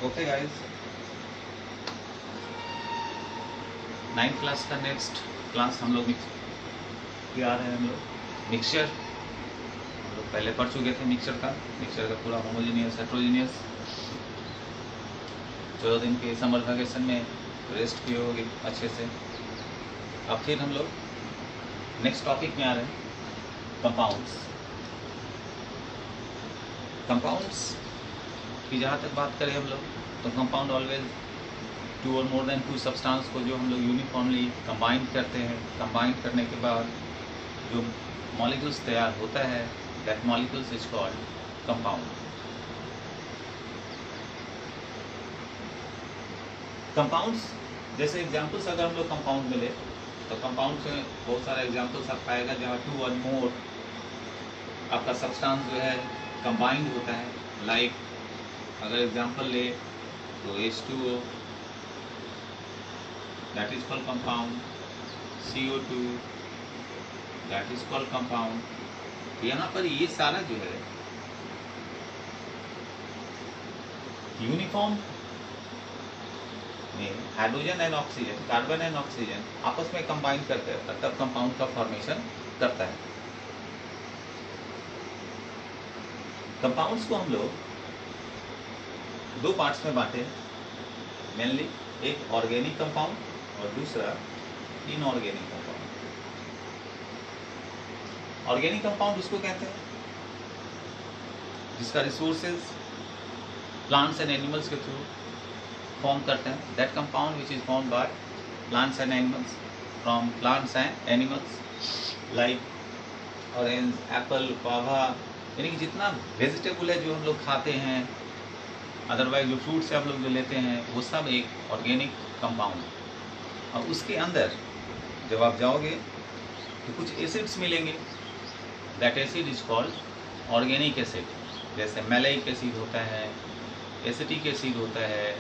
Okay guys, 9th class का next class हम लोग आ रहे हैं। हम लोग मिक्सचर हम लोग पहले पढ़ चुके थे। मिक्सचर का पूरा होमोजीनियस हेट्रोजीनियस 14 दिन के समर वेकेशन में रेस्ट किए होगे अच्छे से। अब फिर हम लोग नेक्स्ट टॉपिक में आ रहे हैं, कंपाउंड्स की जहाँ तक बात करें हम लोग, तो कंपाउंड ऑलवेज 2 और मोर देन 2 सब्सटेंस को जो हम लोग यूनिफॉर्मली कंबाइन करते हैं। कंबाइन करने के बाद जो मॉलिक्यूल्स तैयार होता है, that molecules is called compound. Compounds जैसे एग्जांपल्स अगर हम लोग कंपाउंड में ले, तो कंपाउंड में बहुत सारे एग्जांपल्स आप पाएगा जहाँ 2 और मोर आपका सब्सटेंस जो है कंबाइंड होता है। लाइक अगर एग्जांपल ले तो H2O that is called compound, CO2 that is called compound. यहाँ पर ये सारा जो है यूनिफॉर्म में hydrogen and oxygen, carbon and oxygen आपस में कंबाइन करते हैं, तब कंपाउंड का फॉर्मेशन करता है। कंपाउंड्स को हम लोग 2 पार्ट्स में बांटे, मेनली एक ऑर्गेनिक कंपाउंड और दूसरा इनऑर्गेनिक कंपाउंड। ऑर्गेनिक कंपाउंड उसको कहते हैं जिसका रिसोर्सेज प्लांट्स एंड एनिमल्स के थ्रू फॉर्म करते हैं। That compound which is formed by plants and animals, from plants and animals like orange, Apple, guava, यानी कि जितना वेजिटेबल है जो हम लोग खाते हैं, अदरवाइज जो फ्रूट से हम लोग जो लेते हैं, वो सब एक ऑर्गेनिक कंपाउंड है। और उसके अंदर जब आप जाओगे तो कुछ एसिड्स मिलेंगे, that acid is called organic acid. जैसे मैलेइक एसिड होता है, एसिटिक एसिड होता है,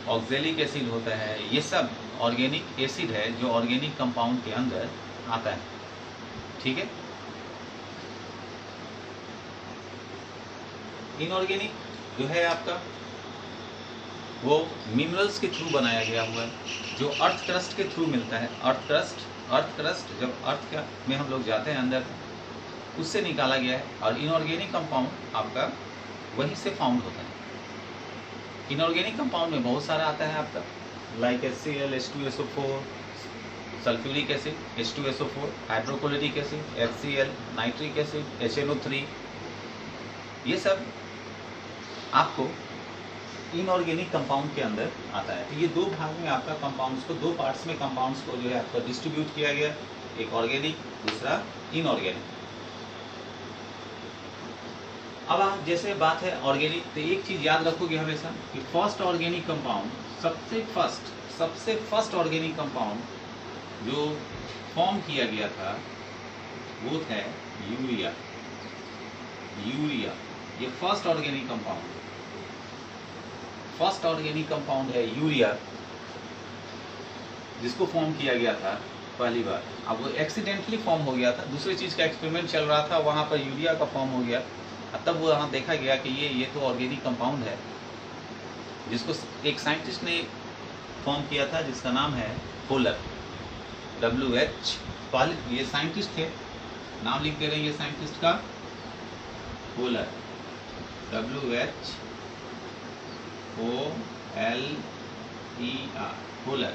ऑक्जेलिक एसिड होता है। ये सब ऑर्गेनिक एसिड है जो ऑर्गेनिक कंपाउंड के अंदर आता है। ठीक है। इनऑर्गेनिक जो है आपका, वो मिनरल्स के थ्रू बनाया गया हुआ है, जो अर्थ क्रस्ट के थ्रू मिलता है। अर्थ क्रस्ट जब अर्थ में हम लोग जाते हैं अंदर, उससे निकाला गया है। और इनऑर्गेनिक कंपाउंड आपका वहीं से फाउंड होता है। इनऑर्गेनिक कंपाउंड में बहुत सारा आता है आपका, like HCl, H2SO4, sulphuric acid, H2SO4, hydrochloric acid, HCl, nitric acid, HNO3। ये सब आपको इनऑर्गेनिक कंपाउंड के अंदर आता है। तो ये 2 भाग में आपका कंपाउंड्स को, 2 पार्ट्स में कंपाउंड्स को जो है आपका डिस्ट्रीब्यूट किया गया, एक ऑर्गेनिक, दूसरा इनऑर्गेनिक। अब आप जैसे बात है ऑर्गेनिक, तो एक चीज याद रखोगे हमेशा कि फर्स्ट ऑर्गेनिक कंपाउंड, सबसे फर्स्ट ऑर्गेनिक कंपाउंड जो फॉर्म किया गया था वो है यूरिया। ये फर्स्ट ऑर्गेनिक कंपाउंड है यूरिया, जिसको फॉर्म किया गया था पहली बार। अब वो एक्सीडेंटली फॉर्म हो गया था, दूसरी चीज का एक्सपेरिमेंट चल रहा था, वहां पर यूरिया का फॉर्म हो गया। तब वो वहाँ देखा गया कि ये तो ऑर्गेनिक कंपाउंड है, जिसको एक साइंटिस्ट ने फॉर्म किया था, जिसका नाम है होलर, WH पॉलिट। ये साइंटिस्ट थे, नाम लिख दे रहे हैं ये साइंटिस्ट का, होलर, WHOLER, होलर।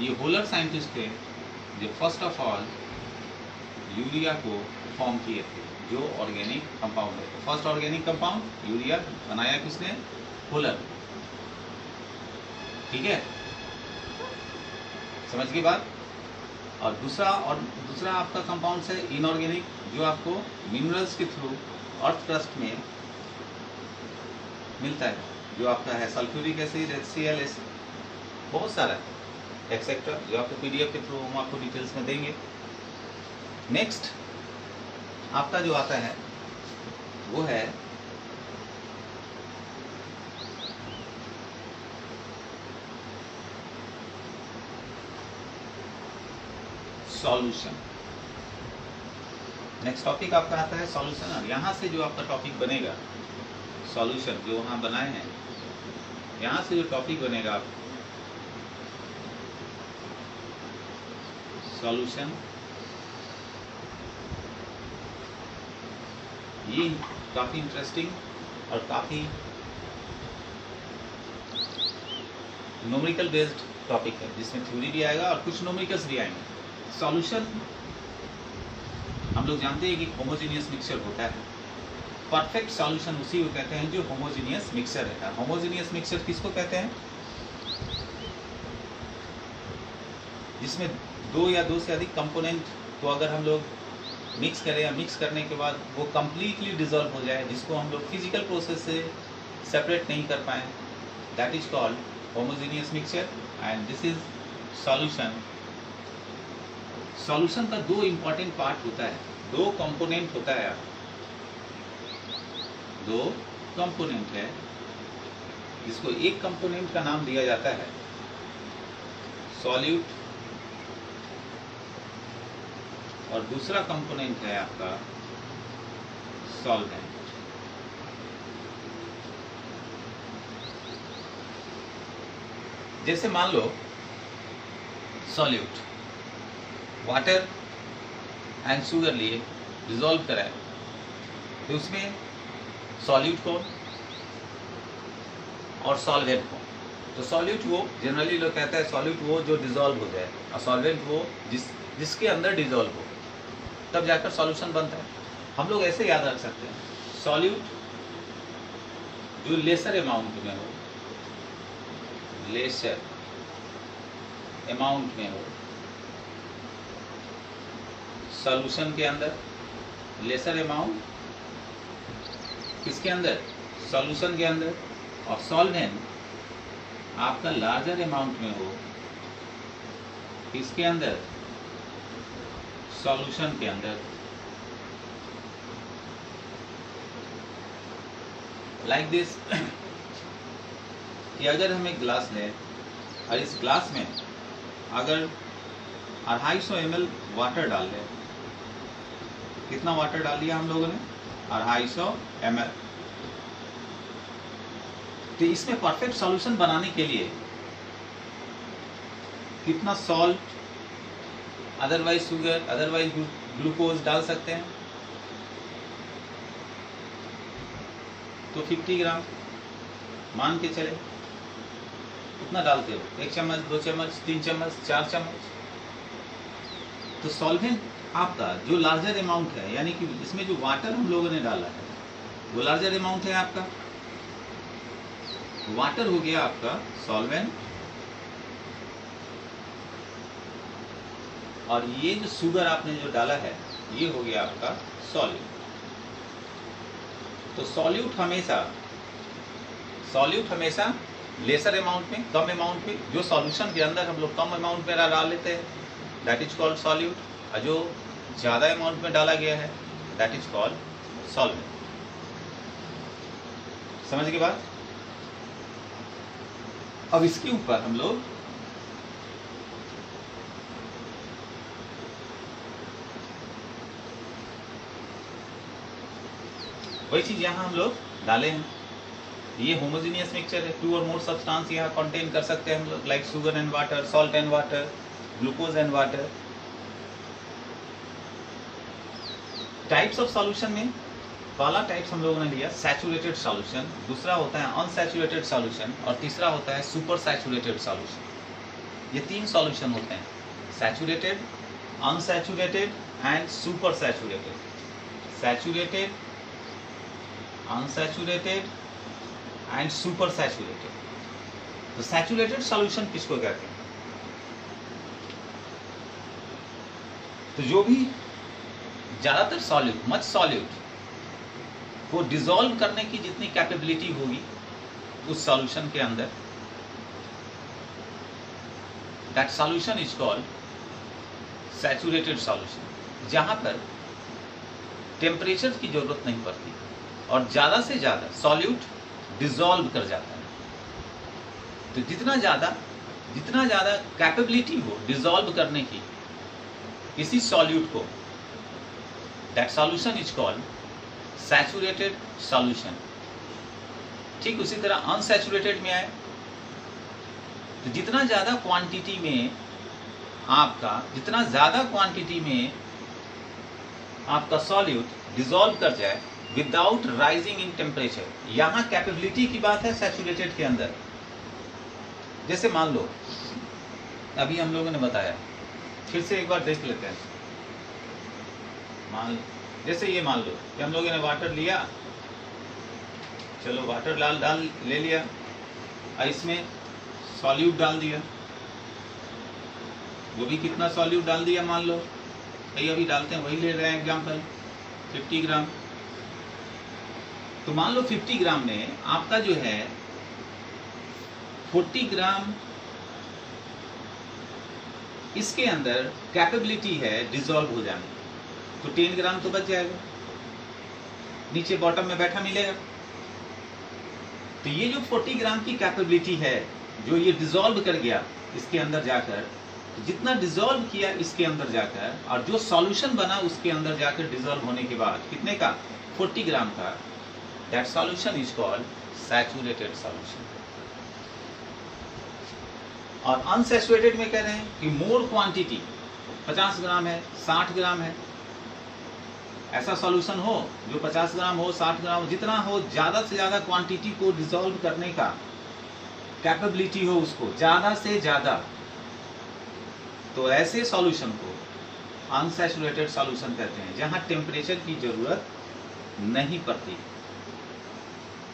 ये होलर साइंटिस्ट थे जो फर्स्ट ऑफ ऑल यूरिया को फॉर्म किए थे, जो ऑर्गेनिक कंपाउंड है। फर्स्ट ऑर्गेनिक कंपाउंड यूरिया बनाया किसने? होलर। ठीक है, समझ गई बात। और दूसरा आपका कंपाउंड है इनऑर्गेनिक, जो आपको मिनरल्स के थ्रू अर्थ क्रस्ट में मिलता है, जो आपका है सल्फ्यूरिक एसिड, HCl, बहुत सारा एक्सेट्रा, जो आपको PDF के थ्रू हम आपको डिटेल्स में देंगे। नेक्स्ट आपका जो आता है वो है सॉल्यूशन। नेक्स्ट टॉपिक आपका आता है सॉल्यूशन। और यहाँ से जो आपका टॉपिक बनेगा सॉल्यूशन जो वहाँ बनाए हैं, यहाँ से जो टॉपिक बनेगा सॉल्यूशन, ये काफ़ी इंटरेस्टिंग और काफ़ी न्यूमेरिकल बेस्ड टॉपिक है, जिसमें थ्योरी भी आएगा और कुछ न्यूमेरिकल्स भी आएंगे। सॉल्यूशन हम लोग जानते हैं कि होमोजीनियस मिक्सचर होता है। परफेक्ट सॉल्यूशन उसी को कहते हैं जो होमोजीनियस मिक्सचर रहता है। होमोजीनियस मिक्सचर किसको कहते हैं? जिसमें दो या दो से अधिक कंपोनेंट को अगर हम लोग मिक्स करें या मिक्स करने के बाद वो कम्प्लीटली डिसॉल्व हो जाए, जिसको हम लोग फिजिकल प्रोसेस से सेपरेट नहीं कर पाए, that is called homogeneous mixture and this is solution. Solution का दो इंपॉर्टेंट पार्ट होता है, दो कंपोनेंट होता है, दो कंपोनेंट है, जिसको एक कंपोनेंट का नाम दिया जाता है सॉल्यूट और दूसरा कंपोनेंट है आपका सॉल्वेंट। जैसे मान लो सॉल्यूट वाटर एंड शुगर लिए डिसॉल्व कराए, तो उसमें सॉल्यूट कौन और सॉल्वेंट कौन? तो सॉल्यूट वो जनरली लोग कहते हैं सॉल्यूट वो जो डिसॉल्व हो जाए, और सॉल्वेंट वो जिसके अंदर डिसॉल्व हो, तब जाकर सॉल्यूशन बनता है। हम लोग ऐसे याद रख सकते हैं, सॉल्यूट जो लेसर अमाउंट में हो, लेसर अमाउंट में हो सॉल्यूशन के अंदर, लेसर अमाउंट किसके अंदर? सॉल्यूशन के अंदर, और सॉल्वेंट आपका लार्जर अमाउंट में हो किसके अंदर? सॉल्यूशन के अंदर। लाइक दिस कि अगर हम एक ग्लास लें और इस ग्लास में अगर 250 ml वाटर डाल दें, कितना वाटर डाल दिया हम लोगों ने? 250 ml। तो इसमें परफेक्ट सॉल्यूशन बनाने के लिए कितना salt, otherwise sugar, otherwise glucose डाल सकते हैं? तो 50 ग्राम मान के चले। कितना डालते हो? 1 चम्मच, 2 चम्मच, 3 चम्मच, 4 चम्मच। तो सॉल्वेंट आपका जो लार्जर अमाउंट है, यानी कि इसमें जो वाटर हम लोगों ने डाला है वो लार्जर अमाउंट है आपका, वाटर हो गया आपका सॉल्वेंट, और ये जो शुगर आपने जो डाला है ये हो गया आपका सॉल्यूट। तो सॉल्यूट हमेशा लेसर अमाउंट में, कम अमाउंट में, जो सॉल्यूशन के अंदर हम लोग कम अमाउंट में डाल लेते हैं दैट इज कॉल्ड सॉल्यूट, और जो ज़्यादा अमाउंट में डाला गया है दैट इज कॉल्ड सॉल्वेंट। समझ के बाद अब इसके ऊपर हम लोग वही चीज यहाँ हम लोग डाले हैं। ये होमोजेनियस मिक्सचर है, 2 और मोर सब्सटेंस यहाँ कंटेन कर सकते हैं हम लोग, like sugar and water, salt and water, glucose and water. Types of solution में पहला टाइप्स हम लोगों ने लिया सैचुरेटेड सॉल्यूशन, दूसरा होता है अनसैचुरेटेड सॉल्यूशन, और तीसरा होता है सुपर सैचुरेटेड सॉल्यूशन। ये 3 सॉल्यूशन होते हैं, saturated, unsaturated and super saturated. Saturated, unsaturated and super saturated. तो सैचुरेटेड सॉल्यूशन किसको कहते हैं? तो जो भी ज्यादातर सॉल्यूट, मच सॉल्यूट को डिसॉल्व करने की जितनी कैपेबिलिटी होगी उस सॉल्यूशन के अंदर, that solution is called saturated solution, जहां पर टेम्परेचर की जरूरत नहीं पड़ती और ज्यादा से ज्यादा सॉल्यूट डिसॉल्व कर जाता है। तो जितना ज्यादा कैपेबिलिटी हो डिसॉल्व करने की किसी सॉल्यूट को, that solution is called saturated solution. ठीक उसी तरह अनसैचुरेटेड में आए तो जितना ज़्यादा क्वांटिटी में आपका सॉल्यूट डिसॉल्व कर जाए विदाउट राइजिंग इन टेम्परेचर, यहाँ कैपेबिलिटी की बात है सैचुरेटेड के अंदर। जैसे मान लो अभी हम लोगों ने बताया, फिर से एक बार देख लेते हैं। जैसे ये मान लो कि हम लोगों ने वाटर लिया, चलो वाटर डाल ले लिया और इसमें सॉल्यूट डाल दिया, वो भी कितना सॉल्यूट डाल दिया मान लो, कहीं अभी डालते हैं वही ले रहे हैं एग्जाम्पल 50 ग्राम। तो मान लो 50 ग्राम में आपका जो है 40 ग्राम इसके अंदर कैपेबिलिटी है डिसॉल्व हो जाने, तो 10 ग्राम तो बच जाएगा, नीचे बॉटम में बैठा मिलेगा। तो ये जो 40 ग्राम की कैपेबिलिटी है जो ये डिसॉल्व कर गया इसके अंदर जाकर, तो जितना डिसॉल्व किया इसके अंदर जाकर और जो सॉल्यूशन बना उसके अंदर जाकर डिसॉल्व होने के बाद कितने का 40 ग्राम का, that solution is called saturated solution. और अनसैचुरेटेड में कह रहे हैं कि मोर क्वांटिटी 50 ग्राम है 60 ग्राम है, ऐसा सॉल्यूशन हो जो 50 ग्राम हो 60 ग्राम हो, जितना हो ज़्यादा से ज़्यादा क्वांटिटी को डिसॉल्व करने का कैपेबिलिटी हो उसको ज़्यादा से ज़्यादा, तो ऐसे सॉल्यूशन को अनसैचुरेटेड सॉल्यूशन कहते हैं जहां टेम्परेचर की जरूरत नहीं पड़ती।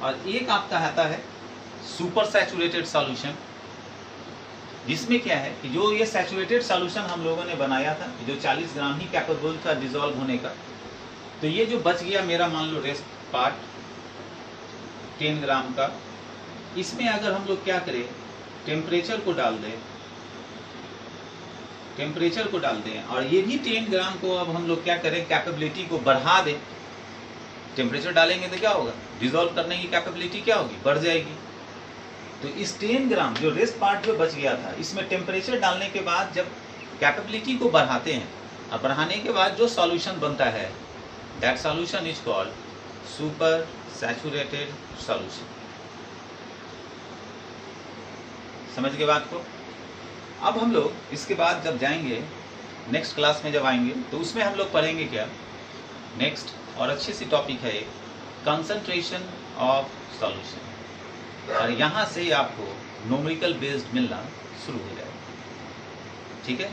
और एक आपका आता है सुपर सैचुरेटेड सॉल्यूशन, जिसमें क्या है कि जो ये सैचुरेटेड सॉल्यूशन हम लोगों ने बनाया था जो 40 ग्राम ही कैपेबल था डिसॉल्व होने का, तो ये जो बच गया मेरा मान लो रेस्ट पार्ट 10 ग्राम का, इसमें अगर हम लोग क्या करें टेम्परेचर को डाल दें और ये भी 10 ग्राम को अब हम लोग क्या करें कैपेबिलिटी को बढ़ा दें। टेम्परेचर डालेंगे तो क्या होगा, डिसॉल्व करने की कैपेबिलिटी क्या होगी, बढ़ जाएगी। तो इस 10 ग्राम जो रेस्ट पार्ट जो बच गया था इसमें टेम्परेचर डालने के बाद जब कैपेबिलिटी को बढ़ाते हैं और बढ़ाने के बाद जो सॉल्यूशन बनता है that solution is called super saturated solution. समझ गए बात को? अब हम लोग इसके बाद जब जाएंगे नेक्स्ट क्लास में जब आएंगे तो उसमें हम लोग पढ़ेंगे क्या नेक्स्ट, और अच्छी सी टॉपिक है कंसंट्रेशन ऑफ सॉल्यूशन, और यहाँ से आपको न्यूमेरिकल बेस्ड मिलना शुरू हो जाएगा। ठीक है।